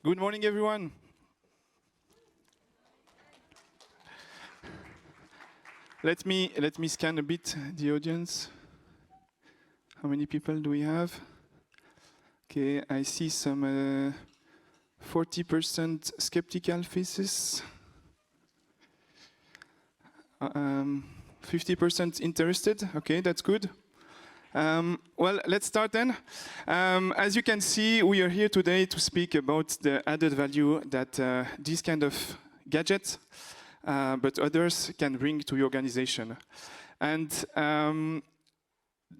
Good morning, everyone. Let me scan a bit the audience. How many people do we have? Okay, I see some 40% skeptical faces. 50% interested. Okay, that's good. Well, let's start then. As you can see, we are here today to speak about the added value that these kind of gadgets, but others can bring to your organization. And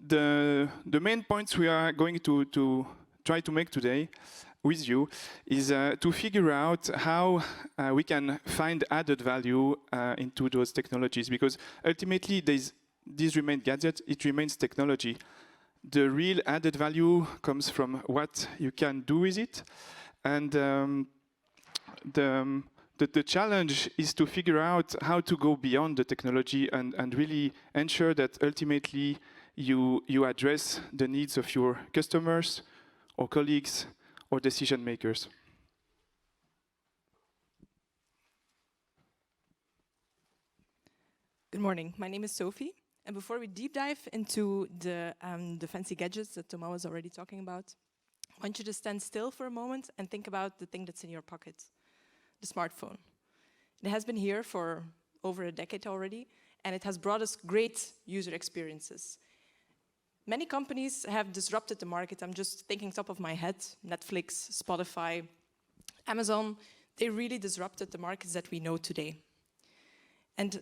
the main points we are going to try to make today with you is to figure out how we can find added value into those technologies, because ultimately these remain gadgets, it remains technology. The real added value comes from what you can do with it, and the challenge is to figure out how to go beyond the technology and really ensure that ultimately you address the needs of your customers or colleagues or decision makers. Good morning, my name is Sophie. And before we deep dive into the fancy gadgets that Thomas was already talking about, I want you to stand still for a moment and think about the thing that's in your pocket, the smartphone. It has been here for over a decade already, and it has brought us great user experiences. Many companies have disrupted the market. I'm just thinking top of my head, Netflix, Spotify, Amazon. They really disrupted the markets that we know today. And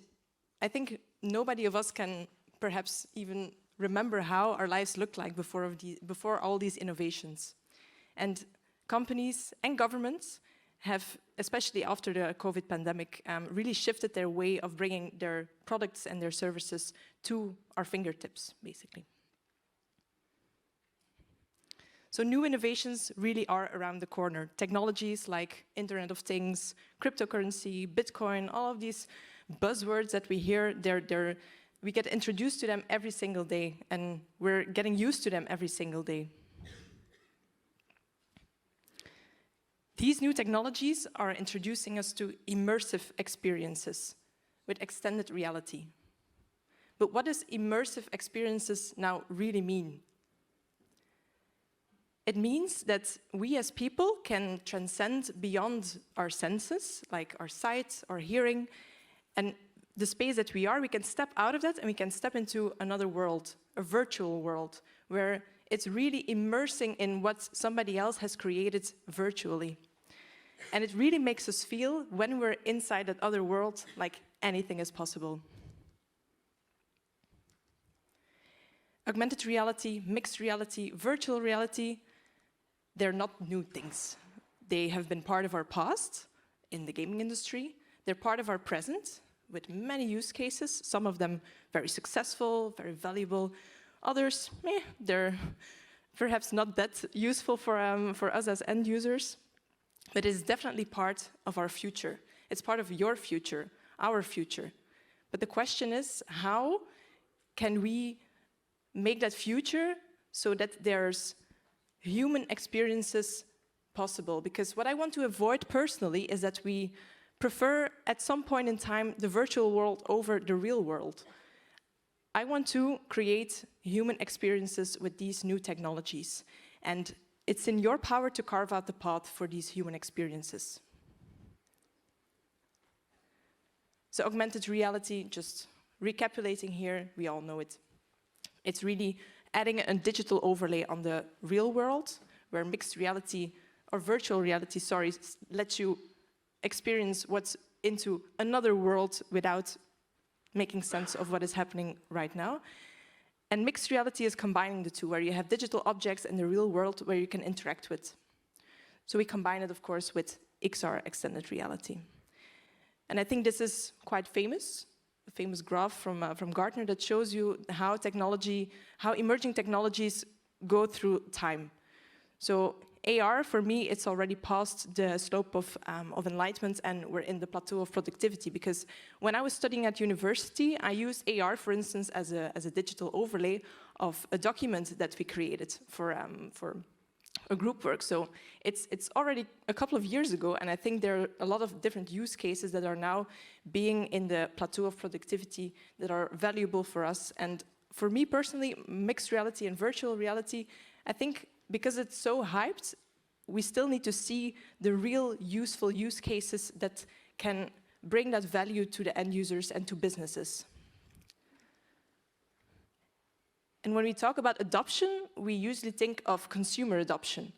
I think nobody of us can perhaps even remember how our lives looked like before all these innovations. And companies and governments have, especially after the COVID pandemic, really shifted their way of bringing their products and their services to our fingertips, basically. So new innovations really are around the corner. Technologies like Internet of Things, cryptocurrency, Bitcoin, all of these buzzwords that we hear, we get introduced to them every single day, and we're getting used to them every single day. These new technologies are introducing us to immersive experiences with extended reality. But what does immersive experiences now really mean? It means that we as people can transcend beyond our senses, like our sight, our hearing, and the space that we are, we can step out of that and we can step into another world, a virtual world, where it's really immersing in what somebody else has created virtually. And it really makes us feel, when we're inside that other world, like anything is possible. Augmented reality, mixed reality, virtual reality, they're not new things. They have been part of our past in the gaming industry. They're part of our present with many use cases, some of them very successful, very valuable. Others, they're perhaps not that useful for us as end users, but it's definitely part of our future. It's part of your future, our future. But the question is, how can we make that future so that there's human experiences possible? Because what I want to avoid personally is that we prefer at some point in time the virtual world over the real world. I want to create human experiences with these new technologies, and it's in your power to carve out the path for these human experiences. So augmented reality, just recapitulating here, we all know it. It's really adding a digital overlay on the real world, where mixed reality, or virtual reality, sorry, lets you experience what's into another world without making sense of what is happening right now. And mixed reality is combining the two, where you have digital objects in the real world where you can interact with. So we combine it, of course, with XR, extended reality. And I think this is quite famous, a famous graph from Gartner that shows you how emerging technologies go through time. So AR, for me, it's already past the slope of enlightenment, and we're in the plateau of productivity. Because when I was studying at university, I used AR, for instance, as a digital overlay of a document that we created for a group work. So it's already a couple of years ago, and I think there are a lot of different use cases that are now being in the plateau of productivity that are valuable for us. And for me personally, mixed reality and virtual reality, I think because it's so hyped, we still need to see the real useful use cases that can bring that value to the end users and to businesses. And when we talk about adoption, we usually think of consumer adoption.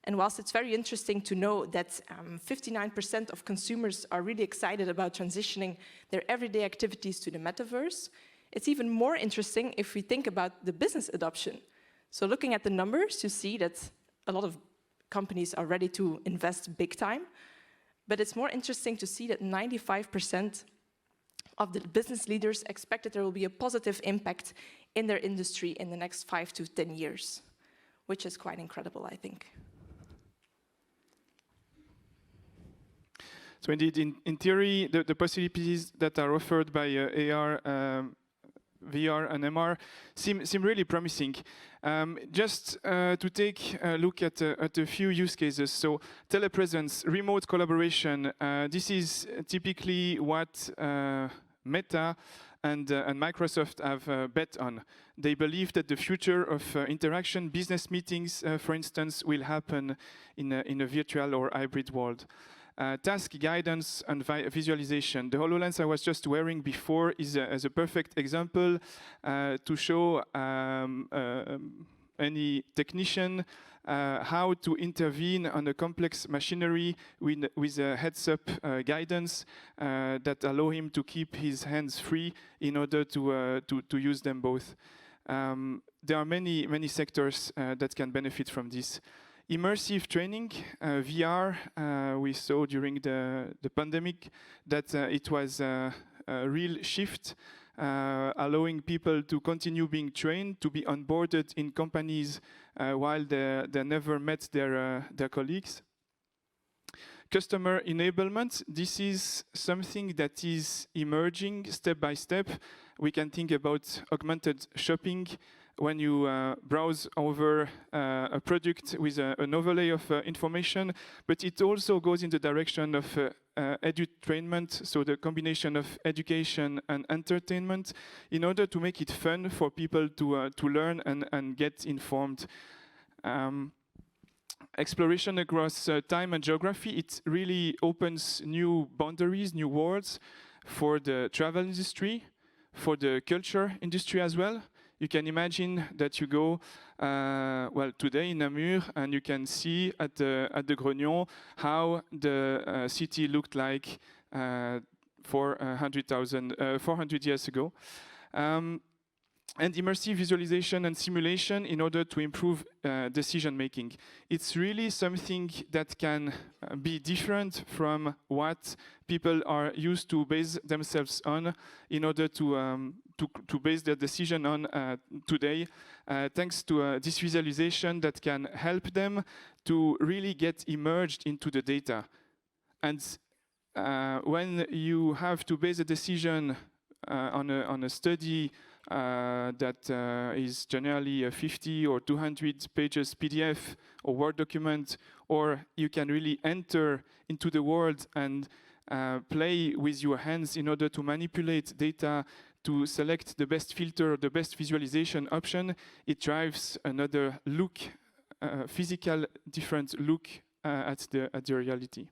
And whilst it's very interesting to know that 59% of consumers are really excited about transitioning their everyday activities to the metaverse, it's even more interesting if we think about the business adoption. So looking at the numbers, you see that a lot of companies are ready to invest big time, but it's more interesting to see that 95% of the business leaders expect that there will be a positive impact in their industry in the next 5 to 10 years, which is quite incredible, I think. So indeed, in theory, the possibilities that are offered by AR, VR and MR seem really promising. Just to take a look at a few use cases. So telepresence, remote collaboration, this is typically what Meta and Microsoft have bet on. They believe that the future of interaction, business meetings, for instance, will happen in a virtual or hybrid world. Task guidance and visualization. The HoloLens I was just wearing before is a perfect example to show any technician how to intervene on a complex machinery with a heads-up guidance that allow him to keep his hands free in order to use them both. There are many sectors that can benefit from this. Immersive training, VR, we saw during the pandemic that it was a real shift, allowing people to continue being trained, to be onboarded in companies while they never met their colleagues. Customer enablement, this is something that is emerging step by step. We can think about augmented shopping, when you browse over a product with an overlay of information, but it also goes in the direction of edutainment, so the combination of education and entertainment, in order to make it fun for people to learn and get informed. Exploration across time and geography, it really opens new boundaries, new worlds for the travel industry, for the culture industry as well. You can imagine that you go, well, today in Namur, and you can see at the Grognon how the city looked like 400 years ago. And immersive visualization and simulation in order to improve decision making. It's really something that can be different from what people are used to base themselves on in order to base their decision on today, thanks to this visualization that can help them to really get immersed into the data. And when you have to base a decision on a study that is generally a 50 or 200 pages PDF or Word document, or you can really enter into the world and play with your hands in order to manipulate data to select the best filter or the best visualization option, it drives another look, physical different look at the reality.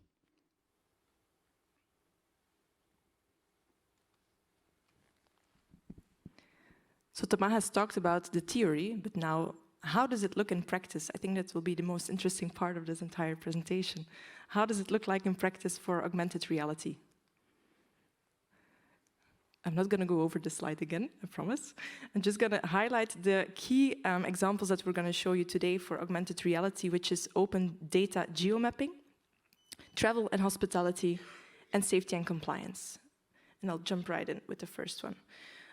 So Thomas has talked about the theory, but now how does it look in practice? I think that will be the most interesting part of this entire presentation. How does it look like in practice for augmented reality? I'm not going to go over this slide again, I promise. I'm just going to highlight the key examples that we're going to show you today for augmented reality, which is open data geomapping, travel and hospitality, and safety and compliance. And I'll jump right in with the first one.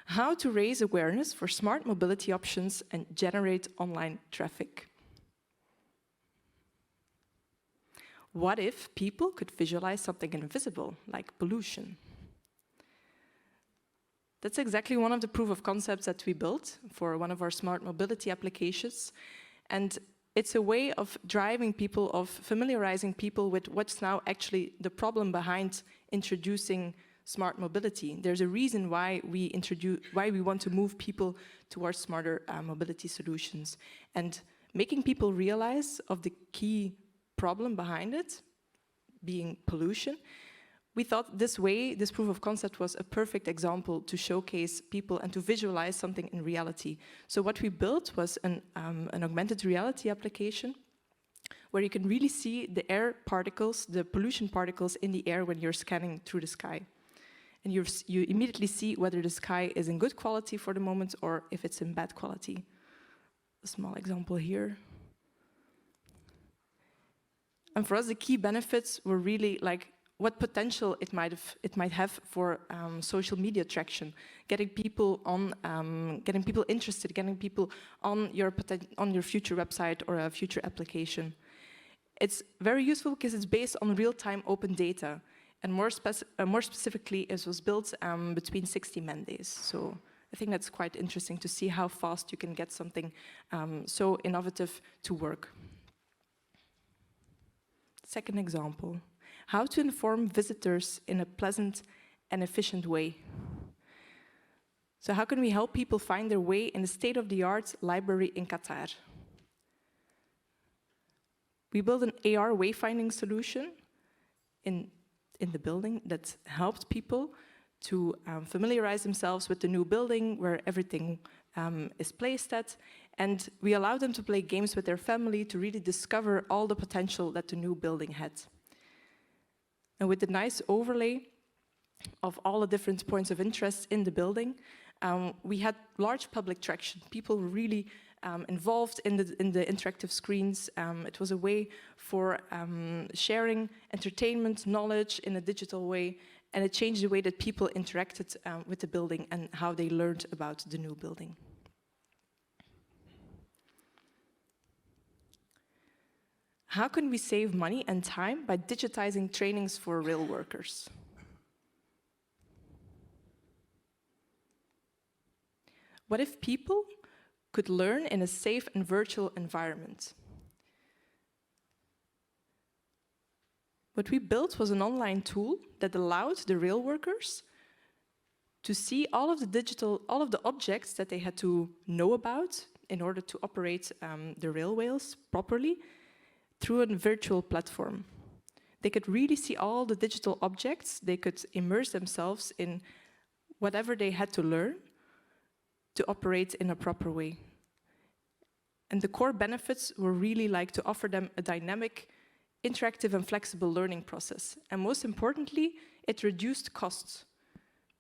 How to raise awareness for smart mobility options and generate online traffic. What if people could visualize something invisible, like pollution? That's exactly one of the proof of concepts that we built for one of our smart mobility applications. And it's a way of driving people, of familiarizing people with what's now actually the problem behind introducing smart mobility. There's a reason why we want to move people towards smarter mobility solutions. And making people realize of the key problem behind it, being pollution, we thought this proof of concept was a perfect example to showcase people and to visualize something in reality. So what we built was an augmented reality application where you can really see the air particles, the pollution particles in the air when you're scanning through the sky. And you immediately see whether the sky is in good quality for the moment or if it's in bad quality. A small example here. And for us, the key benefits were really like what potential it might have for social media traction, getting people interested, getting people on your future website or a future application. It's very useful because it's based on real-time open data, and more specifically, it was built between 60 man days. So I think that's quite interesting to see how fast you can get something so innovative to work. Second example. How to inform visitors in a pleasant and efficient way. So how can we help people find their way in the state-of-the-art library in Qatar? We built an AR wayfinding solution in the building that helped people to familiarize themselves with the new building where everything is placed at, and we allowed them to play games with their family to really discover all the potential that the new building had. And with the nice overlay of all the different points of interest in the building, we had large public traction. People were really involved in the interactive screens. It was a way for sharing entertainment, knowledge in a digital way, and it changed the way that people interacted with the building and how they learned about the new building. How can we save money and time by digitizing trainings for rail workers? What if people could learn in a safe and virtual environment? What we built was an online tool that allowed the rail workers to see all of the objects that they had to know about in order to operate the railways properly, through a virtual platform. They could really see all the digital objects. They could immerse themselves in whatever they had to learn to operate in a proper way. And the core benefits were really like to offer them a dynamic, interactive and flexible learning process. And most importantly, it reduced costs.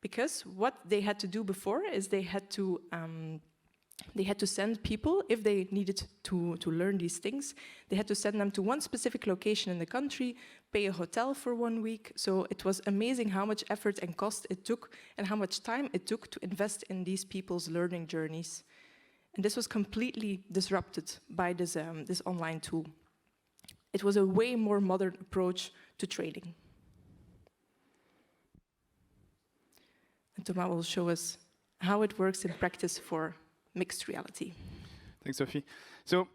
Because what they had to do before is they had to send people, if they needed to learn these things, they had to send them to one specific location in the country, pay a hotel for 1 week. So it was amazing how much effort and cost it took and how much time it took to invest in these people's learning journeys. And this was completely disrupted by this online tool. It was a way more modern approach to training. And Thomas will show us how it works in practice for mixed reality. Thanks, Sophie. So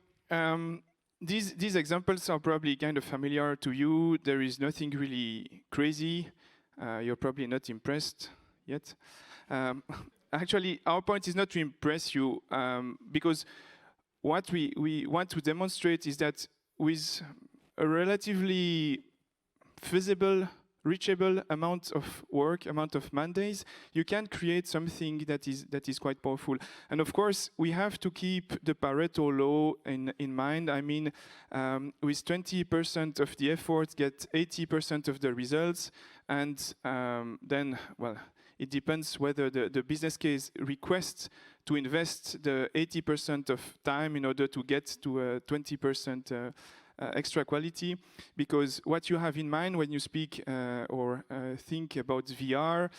these examples are probably kind of familiar to you. There is nothing really crazy. You're probably not impressed yet. Actually, our point is not to impress you, because what we want to demonstrate is that with a relatively feasible, reachable amount of work, amount of man-days, you can create something that is quite powerful. And of course, we have to keep the Pareto law in mind. I mean, with 20% of the effort, get 80% of the results, and then, well, it depends whether the business case requests to invest the 80% of time in order to get to a 20% extra quality, because what you have in mind when you speak or think about VR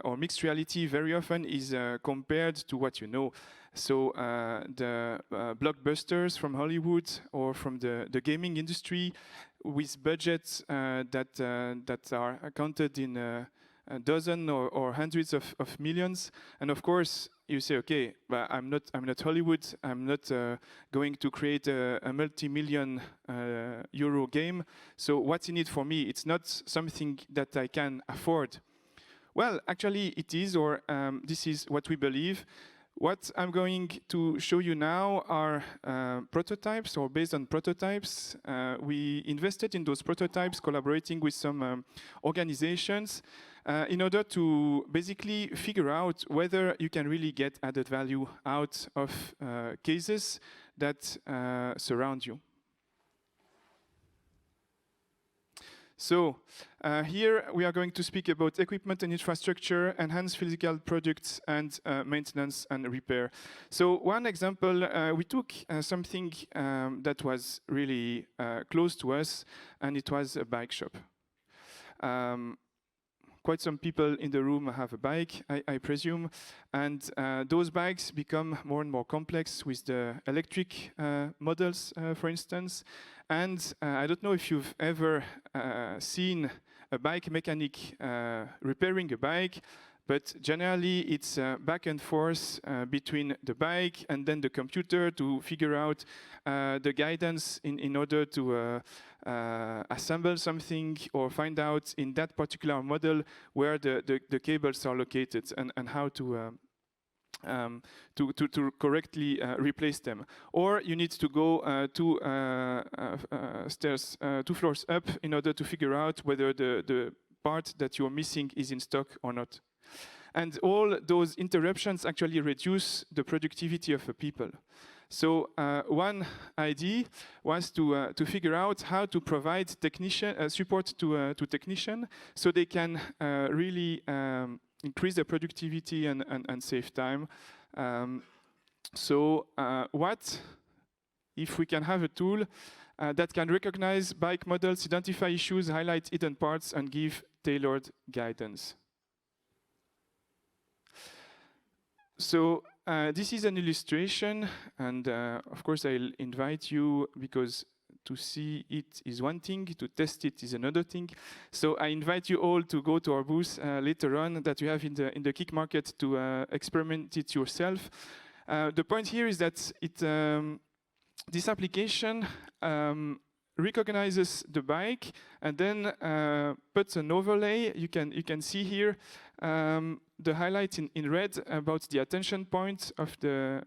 or mixed reality very often is compared to what you know. So the blockbusters from Hollywood or from the gaming industry with budgets that are counted in a dozen or hundreds of millions. And of course, you say, okay, but I'm not Hollywood. I'm not going to create a multi-million euro game. So what's in it for me? It's not something that I can afford. Well, actually, it is, or this is what we believe. What I'm going to show you now are prototypes, or based on prototypes. We invested in those prototypes, collaborating with some organizations, in order to basically figure out whether you can really get added value out of cases that surround you. So here we are going to speak about equipment and infrastructure, enhanced physical products, and maintenance and repair. So one example, we took something that was really close to us, and it was a bike shop. Quite some people in the room have a bike, I presume, and those bikes become more and more complex with the electric models, for instance. And I don't know if you've ever seen a bike mechanic repairing a bike, but generally it's back and forth between the bike and then the computer to figure out the guidance in order to assemble something, or find out in that particular model where the cables are located and how to correctly replace them. Or you need to go two floors up in order to figure out whether the part that you're missing is in stock or not. And all those interruptions actually reduce the productivity of the people. So one idea was to figure out how to provide support to technicians, so they can really increase their productivity and save time. So what if we can have a tool that can recognize bike models, identify issues, highlight hidden parts, and give tailored guidance? So this is an illustration, and of course I'll invite you, because to see it is one thing, to test it is another thing. So I invite you all to go to our booth later on that we have in the Kick Market to experiment it yourself. The point here is that this application recognizes the bike and then puts an overlay. You can see here the highlight in red about the attention point of the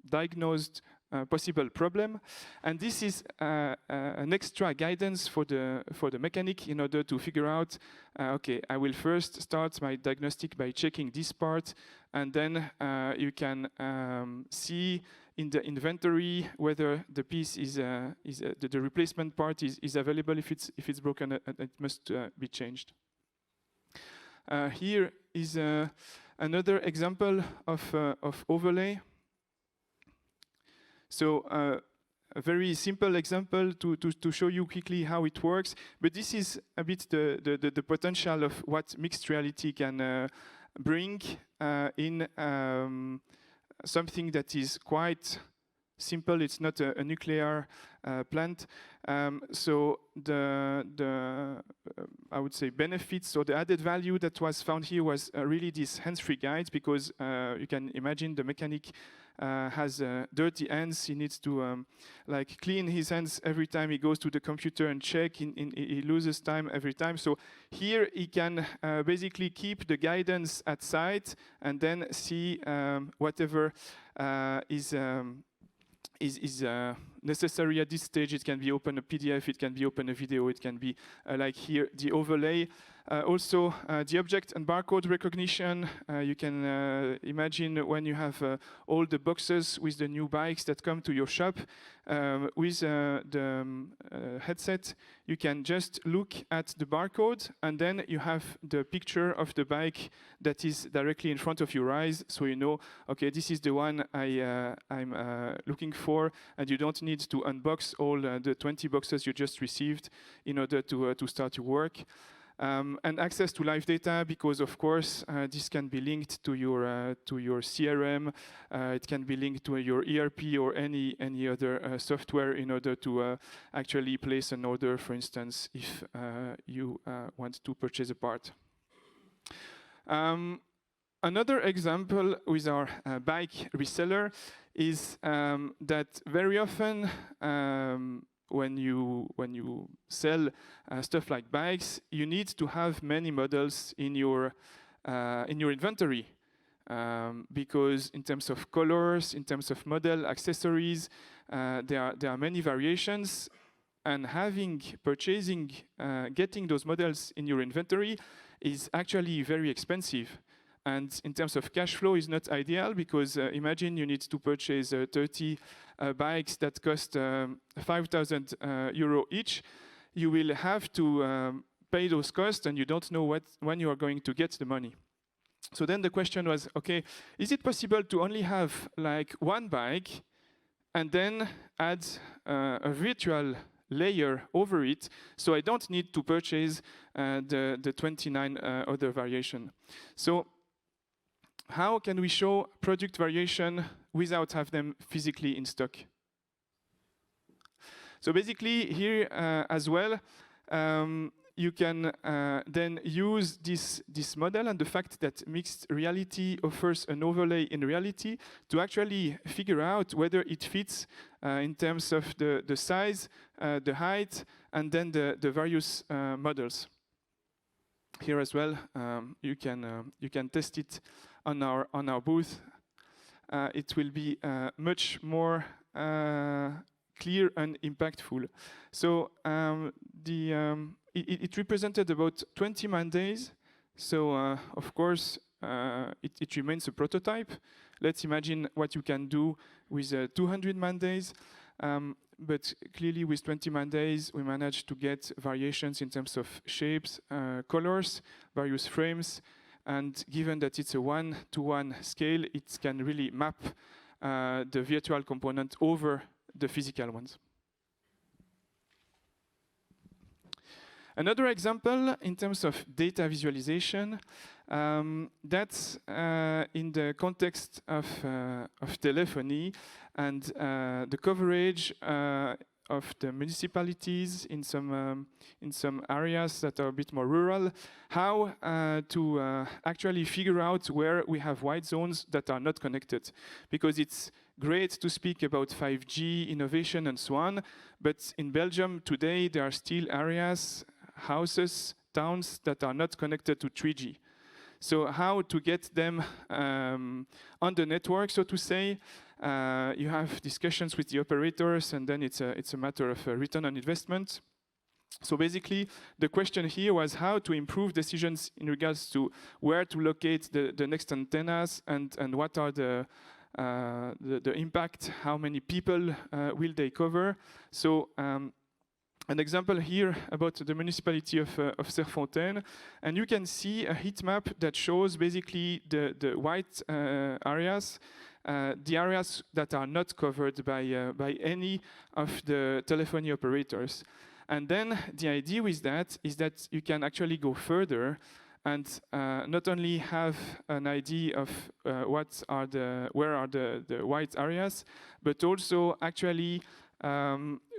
diagnosed possible problem, and this is an extra guidance for the mechanic in order to figure out, okay, I will first start my diagnostic by checking this part, and then you can see in the inventory whether the piece the replacement part is available. If it's broken, it must be changed. Here is another example of overlay. So a very simple example to show you quickly how it works, but this is a bit the potential of what mixed reality can bring in something that is quite simple. It's not a nuclear plant. So I would say benefits, or the added value that was found here was really this hands-free guide, because you can imagine the mechanic has dirty hands. He needs to like clean his hands every time he goes to the computer and check. He loses time every time. So here he can basically keep the guidance at site and then see whatever is necessary at this stage. It can be open a PDF, it can be open a video, it can be like here the overlay. Also the object and barcode recognition. You can imagine when you have all the boxes with the new bikes that come to your shop. With the headset, you can just look at the barcode, and then you have the picture of the bike that is directly in front of your eyes, so you know, okay, this is the one I'm looking for, and you don't need to unbox all the 20 boxes you just received in order to start your work. And access to live data, because of course this can be linked to your CRM. It can be linked to your ERP or any other software in order to actually place an order, for instance, if you want to purchase a part. Another example with our bike reseller is that very often when you sell stuff like bikes, you need to have many models in your inventory. Because in terms of colors, in terms of model, accessories, there are many variations, and getting those models in your inventory is actually very expensive. And in terms of cash flow, is not ideal, because imagine you need to purchase 30 bikes that cost 5,000 euro each. You will have to pay those costs, and you don't know when you are going to get the money. So then the question was, okay, is it possible to only have like one bike and then add a virtual layer over it, so I don't need to purchase the 29 other variation? So how can we show product variation without have them physically in stock? So basically here as well, you can then use this model and the fact that mixed reality offers an overlay in reality to actually figure out whether it fits in terms of the size, the height, and then the various models. Here as well, you can test it on our booth. It will be much more clear and impactful. So it represented about 20 man days. So of course, it remains a prototype. Let's imagine what you can do with 200 man days. But clearly with 20 man days, we managed to get variations in terms of shapes, colors, various frames. And given that it's a one-to-one scale, it can really map the virtual component over the physical ones. Another example in terms of data visualization, that's in the context of telephony and the coverage of the municipalities in some areas that are a bit more rural, how to actually figure out where we have white zones that are not connected. Because it's great to speak about 5G, innovation, and so on, but in Belgium today there are still areas, houses, towns that are not connected to 3G. So how to get them on the network, so to say. You have discussions with the operators, and then it's a matter of return on investment. So basically, the question here was how to improve decisions in regards to where to locate the next antennas and what are the impact, how many people will they cover. So an example here about the municipality of Serfontaine, and you can see a heat map that shows basically the white areas, the areas that are not covered by any of the telephony operators. And then the idea with that is that you can actually go further and not only have an idea of where are the white areas, but also actually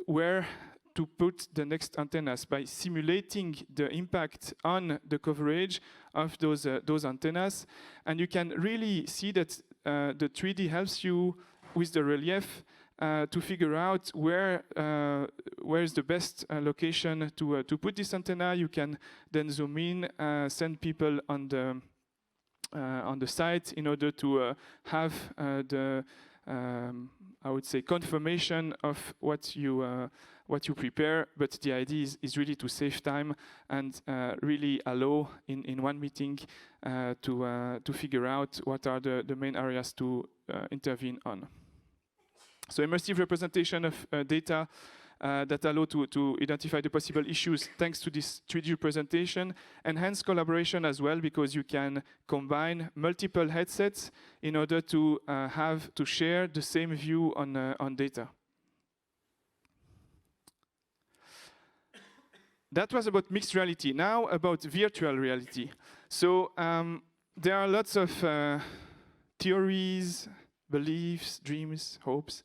where to put the next antennas by simulating the impact on the coverage of those antennas. And you can really see that the 3D helps you with the relief to figure out where is the best location to put this antenna. You can then zoom in, send people on the site in order to have I would say confirmation of what you prepare, but the idea is really to save time and really allow in one meeting to figure out what are the main areas to intervene on. So immersive representation of data that allow to identify the possible issues thanks to this 3D representation. Enhance collaboration as well, because you can combine multiple headsets in order to have to share the same view on data. That was about mixed reality. Now about virtual reality. So there are lots of theories, beliefs, dreams, hopes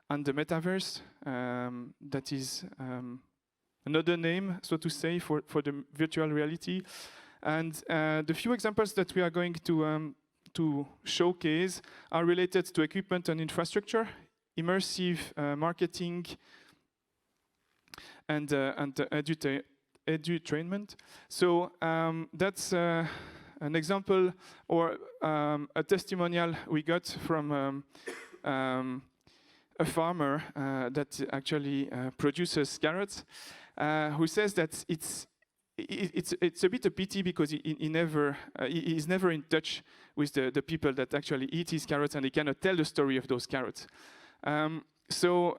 on the metaverse. That is another name, so to say, for the virtual reality. And the few examples that we are going to to showcase are related to equipment and infrastructure, immersive marketing, and edutainment. So that's an example or a testimonial we got from a farmer that actually produces carrots, who says that it's a bit a pity because he's never in touch with the people that actually eat his carrots, and he cannot tell the story of those carrots. So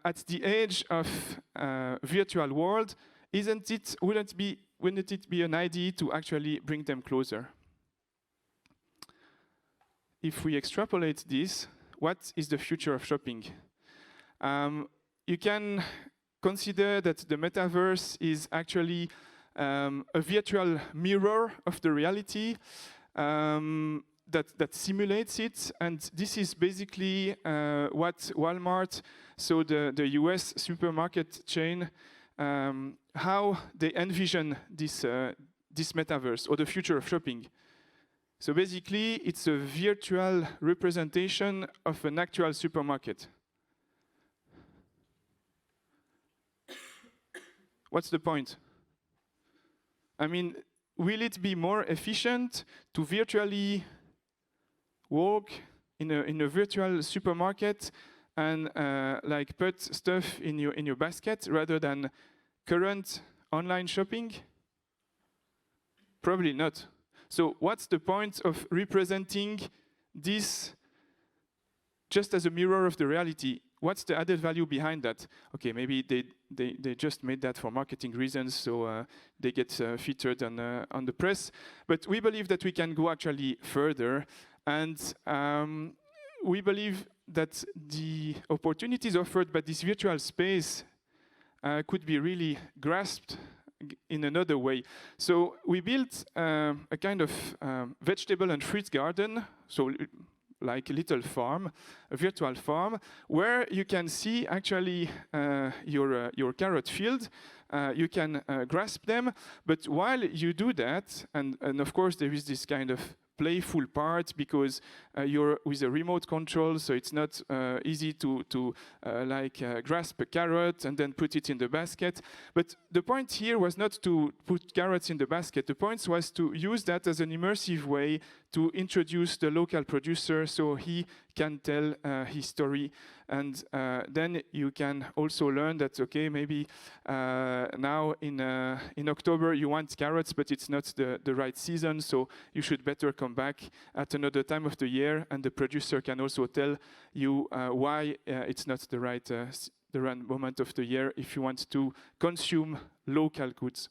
at the age of virtual world, wouldn't it be an idea to actually bring them closer? If we extrapolate this, what is the future of shopping? You can consider that the metaverse is actually a virtual mirror of the reality that simulates it, and this is basically what Walmart, so the US supermarket chain, how they envision this metaverse or the future of shopping. So basically, it's a virtual representation of an actual supermarket. What's the point? I mean, will it be more efficient to virtually walk in a virtual supermarket and like put stuff in your basket rather than current online shopping? Probably not. So what's the point of representing this just as a mirror of the reality? What's the added value behind that? Okay, maybe they just made that for marketing reasons, so they get featured on the press. But we believe that we can go actually further, and we believe that the opportunities offered by this virtual space could be really grasped in another way. So we built a kind of vegetable and fruit garden, so like a little farm, a virtual farm, where you can see actually your carrot field. You can grasp them, but while you do that, and of course there is this kind of playful part because you're with a remote control, so it's not easy to grasp a carrot and then put it in the basket. But the point here was not to put carrots in the basket. The point was to use that as an immersive way to introduce the local producer so he can tell his story. And then you can also learn that, okay, maybe now in October you want carrots, but it's not the right season, so you should better come back at another time of the year, and the producer can also tell you why it's not the right moment of the year if you want to consume local goods.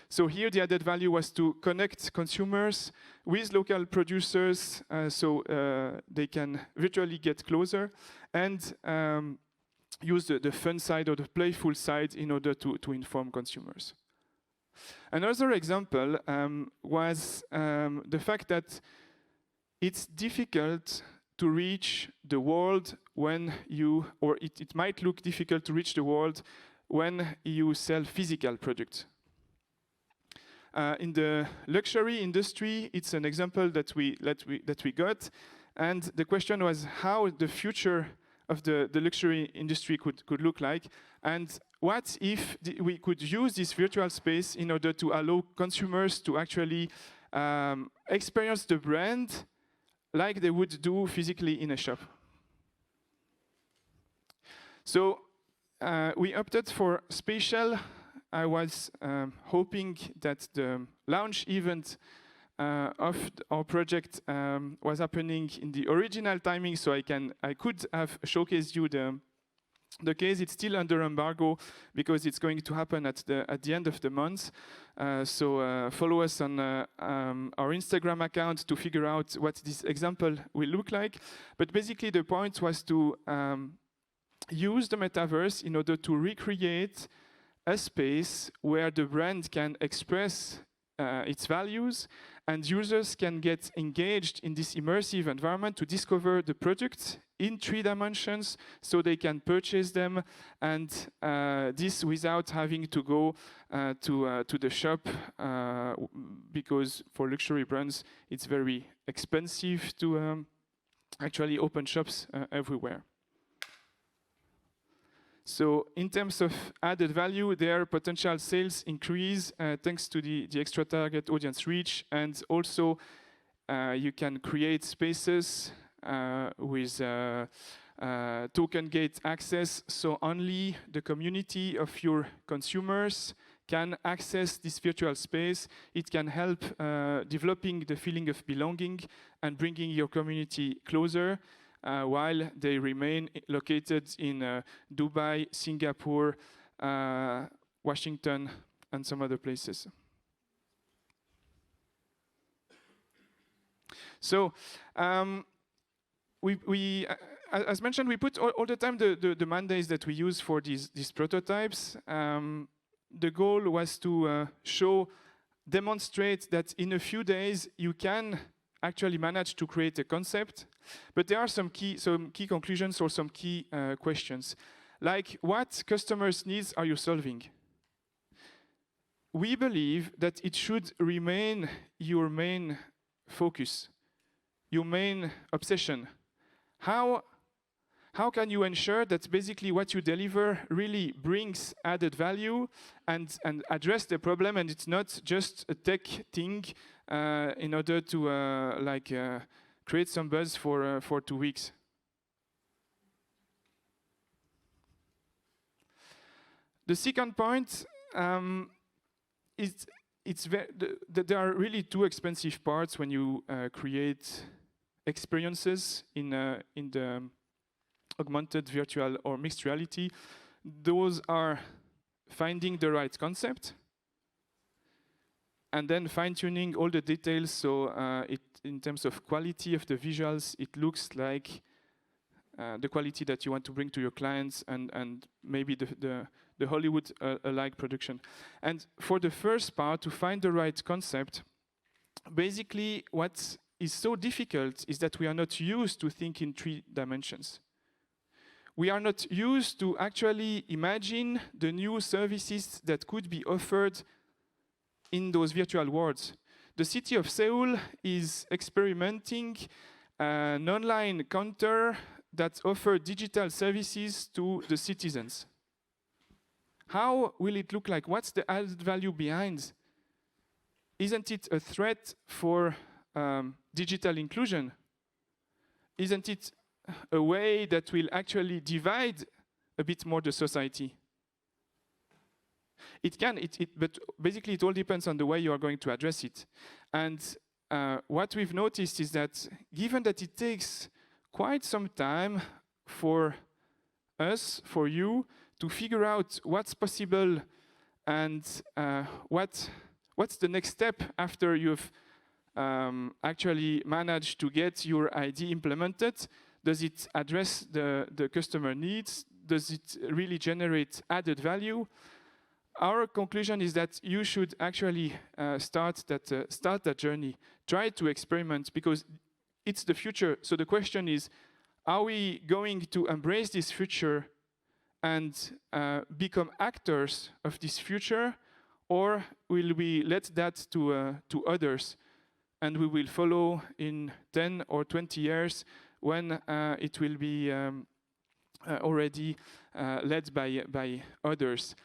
So here the added value was to connect consumers with local producers so they can virtually get closer, and use the fun side or the playful side in order to inform consumers. Another example was the fact that it's difficult to reach the world when it might look difficult to reach the world when you sell physical products. In the luxury industry, it's an example that we got, and the question was how the future of the luxury industry could look like, and what if we could use this virtual space in order to allow consumers to actually experience the brand like they would do physically in a shop. So we opted for spatial. I was hoping that the launch event of our project was happening in the original timing, so I could have showcased you the case. It's still under embargo because it's going to happen at the end of the month. So follow us on our Instagram account to figure out what this example will look like. But basically the point was to use the metaverse in order to recreate a space where the brand can express its values, and users can get engaged in this immersive environment to discover the products in 3 dimensions, so they can purchase them, and this without having to go to the shop, because for luxury brands it's very expensive to actually open shops everywhere. So in terms of added value, their potential sales increase thanks to the extra target audience reach, and also you can create spaces with token gate access, so only the community of your consumers can access this virtual space. It can help developing the feeling of belonging and bringing your community closer, while they remain located in Dubai, Singapore, Washington, and some other places. So, as mentioned, we put all the time the mandates that we use for these prototypes. The goal was to demonstrate that in a few days you can actually manage to create a concept, but there are some key conclusions or some key questions, like what customers' needs are you solving? We believe that it should remain your main focus, your main obsession. How can you ensure that basically what you deliver really brings added value and address the problem, and it's not just a tech thing in order to create some buzz for 2 weeks? The second point is there are really 2 expensive parts when you create experiences in the augmented, virtual, or mixed reality. Those are finding the right concept and then fine-tuning all the details, so in terms of quality of the visuals, it looks like the quality that you want to bring to your clients, and maybe the Hollywood-like production. And for the first part, to find the right concept, basically what is so difficult is that we are not used to think in 3 dimensions. We are not used to actually imagine the new services that could be offered in those virtual worlds. The city of Seoul is experimenting an online counter that offers digital services to the citizens. How will it look like? What's the added value behind? Isn't it a threat for digital inclusion? Isn't it a way that will actually divide a bit more the society? It can, but basically it all depends on the way you are going to address it. And what we've noticed is that given that it takes quite some time for us, for you, to figure out what's possible and what's the next step after you've actually managed to get your idea implemented. Does it address the customer needs? Does it really generate added value? Our conclusion is that you should actually start that journey. Try to experiment, because it's the future. So the question is, are we going to embrace this future and become actors of this future, or will we let that to others, and we will follow in 10 or 20 years when it will be already led by others?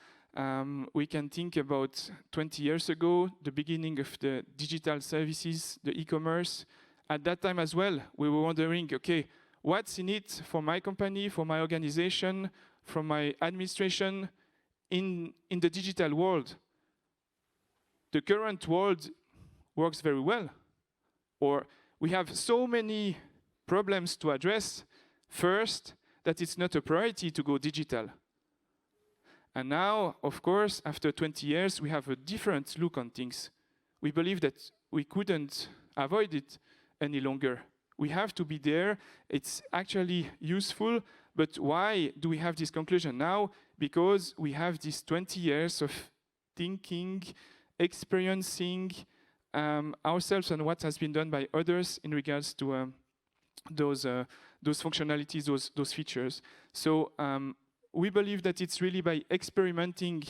We can think about 20 years ago, the beginning of the digital services, the e-commerce. At that time as well, we were wondering, okay, what's in it for my company, for my organization, for my administration in the digital world? The current world works very well, or we have so many problems to address first that it's not a priority to go digital. And now, of course, after 20 years, we have a different look on things. We believe that we couldn't avoid it any longer. We have to be there. It's actually useful. But why do we have this conclusion now? Because we have these 20 years of thinking experiencing ourselves and what has been done by others in regards to those functionalities, those features. So we believe that it's really by experimenting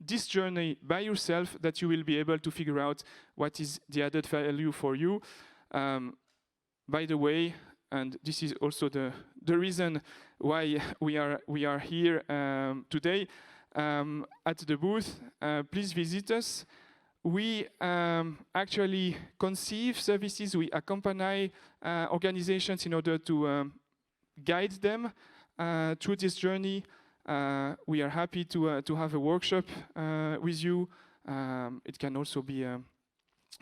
this journey by yourself that you will be able to figure out what is the added value for you. By the way, and this is also the reason why we are here today at the booth. Please visit us. We actually conceive services, we accompany organizations in order to guide them through this journey. We are happy to have a workshop with you. It can also be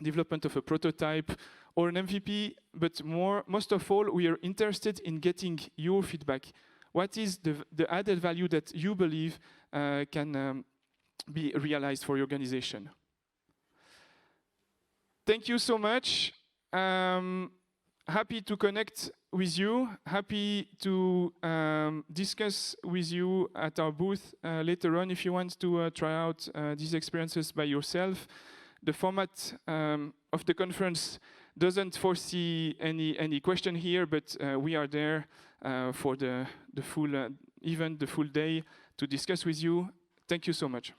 development of a prototype or an MVP, but most of all, we are interested in getting your feedback. What is the added value that you believe can be realized for your organization? Thank you so much. Happy to connect with you. Happy to discuss with you at our booth later on if you want to try out these experiences by yourself. The format of the conference doesn't foresee any question here, but we are there for the full event, the full day to discuss with you. Thank you so much.